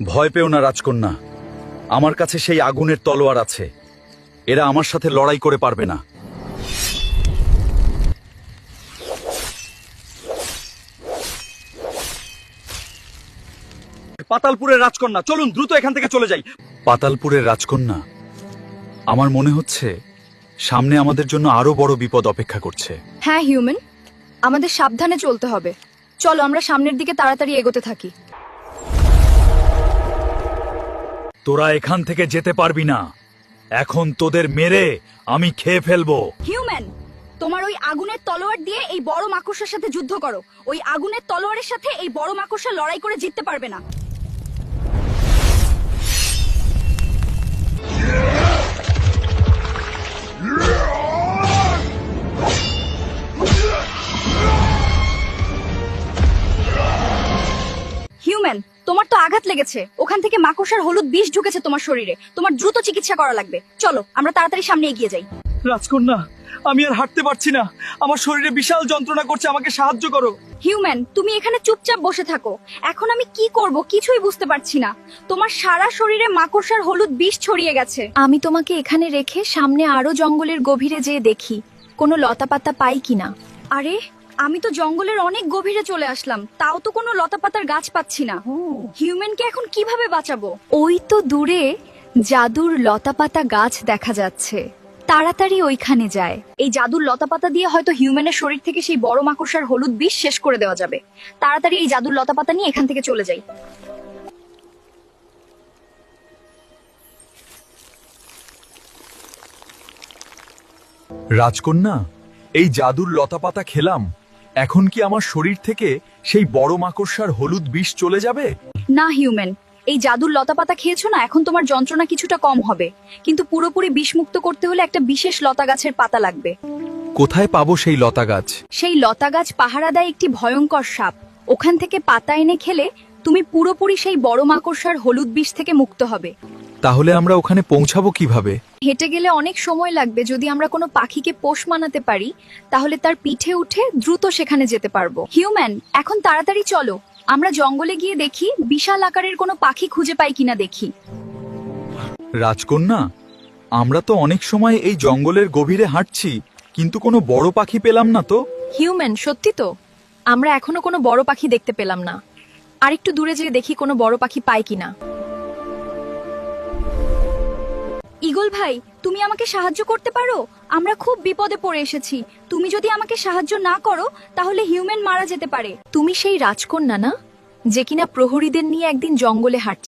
ভয় পেও না রাজকন্যা, আমার কাছে সেই আগুনের তলোয়ার আছে। এরা আমার সাথে লড়াই করে পারবে না। পাতালপুরের রাজকন্যা, চলুন দ্রুত এখান থেকে চলে যাই। পাতালপুরের রাজকন্যা, আমার মনে হচ্ছে সামনে আমাদের জন্য আরো বড় বিপদ অপেক্ষা করছে। হ্যাঁ হিউম্যান, আমাদের সাবধানে চলতে হবে। চলো আমরা সামনের দিকে তাড়াতাড়ি এগোতে থাকি। তোরা এখান থেকে যেতে পারবি না। এখন তোদের মেরে আমি খেয়ে ফেলবো। হিউম্যান, তোমার ওই আগুনের তলোয়ার দিয়ে এই বড় মাকড়সার সাথে যুদ্ধ করো। ওই আগুনের তলোয়ারের সাথে এই বড় মাকড়সা লড়াই করে জিততে পারবে না। হিউম্যান, তোমার তো আঘাত লেগেছে। ওখান থেকে মাকড়সার হলুদ বিষ ঢুকেছে তোমার শরীরে। তোমার দ্রুত চিকিৎসা করা লাগবে। চলো আমরা তাড়াতাড়ি সামনে এগিয়ে যাই। রাজকন্যা, আমি আর হাঁটতে পারছি না, আমার শরীরে বিশাল যন্ত্রণা করছে, আমাকে সাহায্য করো। হিউম্যান, তুমি এখানে চুপচাপ বসে থাকো। এখন আমি কি করব কিছুই বুঝতে পারছি না। তোমার সারা শরীরে মাকড়সার হলুদ বিষ ছড়িয়ে গেছে। আমি তোমাকে এখানে রেখে সামনে আরো জঙ্গলের গভীরে যেয়ে দেখি কোনো লতাপাতা পাই কিনা। আরে, আমি তো জঙ্গলের অনেক গভীরে চলে আসলাম, তাও তো কোনো লতাপাতার গাছ পাচ্ছি না। হিউম্যানকে এখন কিভাবে বাঁচাবো? ওই তো দূরে জাদুর লতাপাতা গাছ দেখা যাচ্ছে। তাড়াতাড়ি ওইখানে যায়। এই জাদুর লতাপাতা দিয়ে হয়তো হিউম্যানের শরীর থেকে সেই বড় মাকড়সার হলুদ বিষ শেষ করে দেওয়া যাবে। তাড়াতাড়ি এই জাদুর লতাপাতা নিয়ে এখান থেকে চলে যাই। রাজকন্যা, এই জাদুর লতাপাতা খেলাম, এখন কি আমার শরীর থেকে সেই বড় মাকড়সার হলুদ বিষ চলে যাবে? না হিউম্যান, এই জাদুর লতাপাতা খেয়েছো না, এখন তোমার যন্ত্রণা কিছুটা কম হবে, কিন্তু পুরোপুরি বিষমুক্ত করতে হলে একটা বিশেষ লতা গাছের পাতা লাগবে। কোথায় পাবো সেই লতা গাছ? সেই লতা গাছ পাহারা দেয় একটি ভয়ঙ্কর সাপ। ওখান থেকে পাতা এনে খেলে তুমি পুরোপুরি সেই বড় মাকড়সার হলুদ বিষ থেকে মুক্ত হবে। তাহলে আমরা ওখানে পৌঁছাবো কিভাবে? হেঁটে গেলে অনেক সময় লাগবে। যদি আমরা কোনো পাখিকে পোষ মানাতে পারি তাহলে তার পিঠে উঠে দ্রুত সেখানে যেতে পারবো। হিউম্যান, এখন তাড়াতাড়ি চলো, আমরা জঙ্গলে গিয়ে দেখি বিশাল আকারের কোনো পাখি খুঁজে পাই কিনা দেখি। রাজকন্যা, আমরা তো অনেক সময় এই জঙ্গলের গভীরে হাঁটছি, কিন্তু কোনো বড় পাখি পেলাম না তো। হিউম্যান, সত্যি তো আমরা এখনো কোনো বড় পাখি দেখতে পেলাম না। আর একটু দূরে যেয়ে দেখি কোনো বড় পাখি পাই কিনা। ঈগল ভাই, তুমি আমাকে সাহায্য করতে পারো? আমরা খুব বিপদে পড়ে এসেছি। তুমি যদি আমাকে সাহায্য না করো তাহলে হিউম্যান মারা যেতে পারে। তুমি সেই রাজকন্যা না, যে কিনা প্রহরীদের নিয়ে একদিন জঙ্গলে হাঁটছে?